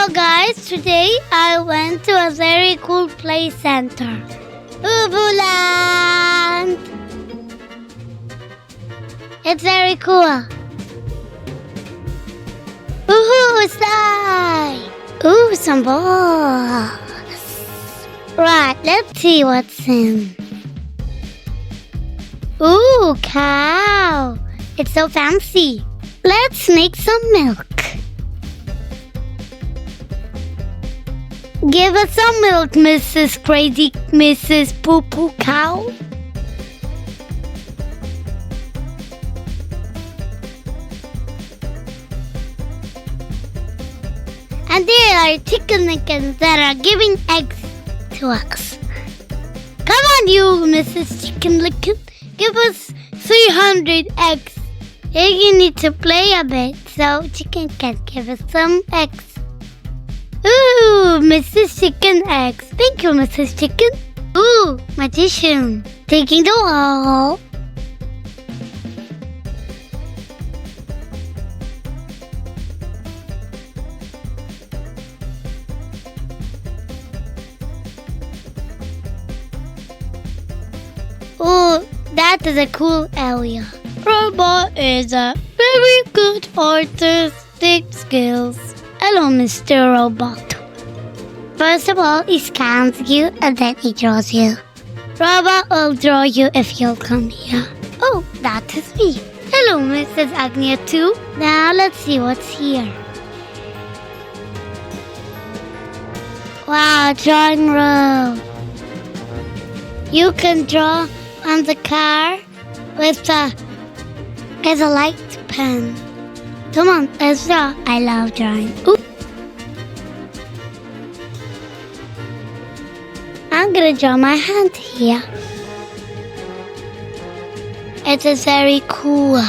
Hello guys, today I went to a very cool play center. Laand! It's very cool. Woohoo, slide! Ooh, some balls. Right, let's see what's in. Ooh, cow. It's so fancy. Let's make some milk. Give us some milk, Mrs. Crazy Mrs. Poo Poo Cow. And there are chickens that are giving eggs to us. Come on, you, Mrs. Chicken Licken. Give us 300 eggs. You need to play a bit so chicken can give us some eggs. Ooh, Mrs. Chicken eggs. Thank you, Mrs. Chicken. Ooh, magician. Taking the wall. Oh, that is a cool area. Robot is a very good artistic skills. Hello, Mr. Robot. First of all, he scans you and then he draws you. Robot will draw you if you'll come here. Oh, that is me. Hello, Mrs. Agniia too. Now let's see what's here. Wow, drawing room. You can draw on the car with a light pen. Come on, let's draw. I love drawing. Ooh. I'm gonna draw my hand here. It is very cool.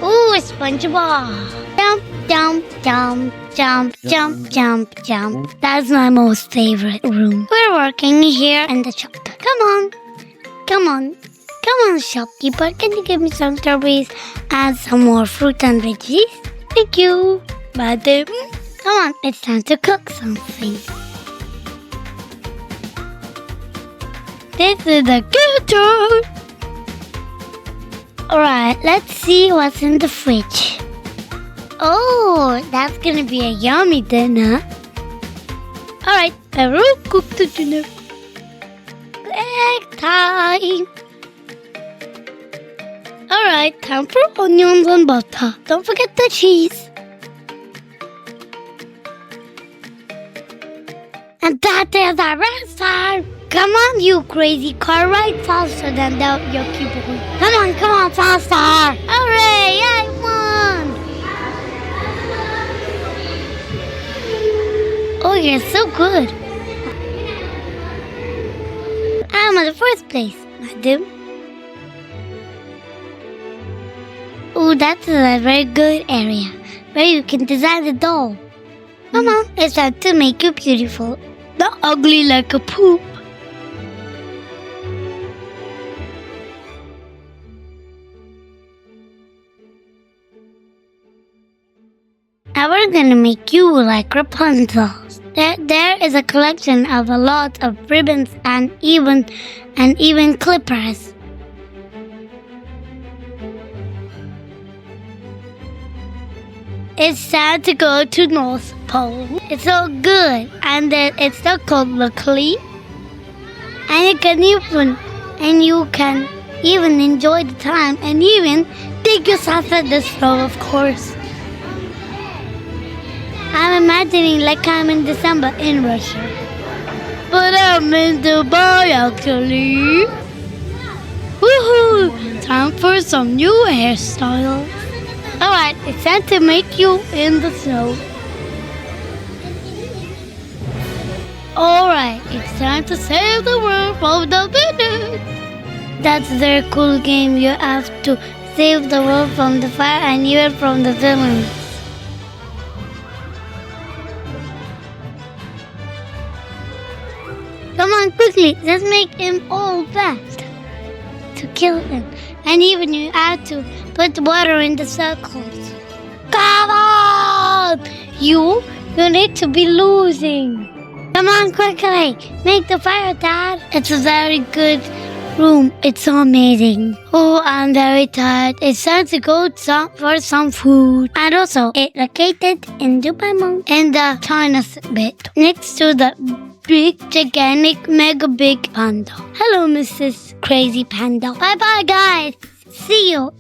Ooh, SpongeBob. Jump, jump, jump, jump, jump, jump, jump. That's my most favorite room. We're working here in the shop. Come on. Come on. Come on, shopkeeper. Can you give me some strawberries and some more fruit and veggies? Thank you, madam. Come on, it's time to cook something. This is the kitchen. Alright, let's see what's in the fridge. Oh, that's gonna be a yummy dinner. Alright, I will cook the dinner. Egg time. Alright, time for onions and butter. Don't forget the cheese. And that is our restaurant. Come on, you crazy car, ride faster than that yucky boy. Come on, faster. Hooray, I won. Oh, you're so good. I'm in the first place, madam. Oh, that's a very good area where you can design the doll. Come on, it's time to make you beautiful, not ugly like a poop. Now we're gonna make you like Rapunzel. There is a collection of a lot of ribbons and even clippers. It's time to go to North Pole. It's so good, and then it's so cold locally. And you can even enjoy the time and even take yourself at the snow, of course. I'm imagining like I'm in December in Russia. But I'm in Dubai actually. Woohoo! Time for some new hairstyles. Alright, it's time to make you in the snow. Alright, it's time to save the world from the villains. That's a very cool game. You have to save the world from the fire and even from the villains. Come on, quickly, let's make him all fast to kill him. And even you have to put water in the circles. Come on! You need to be losing. Come on, quickly. Make the fire, Dad. It's a very good room. It's so amazing. Oh, I'm very tired. It's time to go for some food. And also, it's located in Dubai Mall in the China bit next to the big, gigantic, mega big panda. Hello, Mrs. Crazy Panda. Bye-bye, guys. See you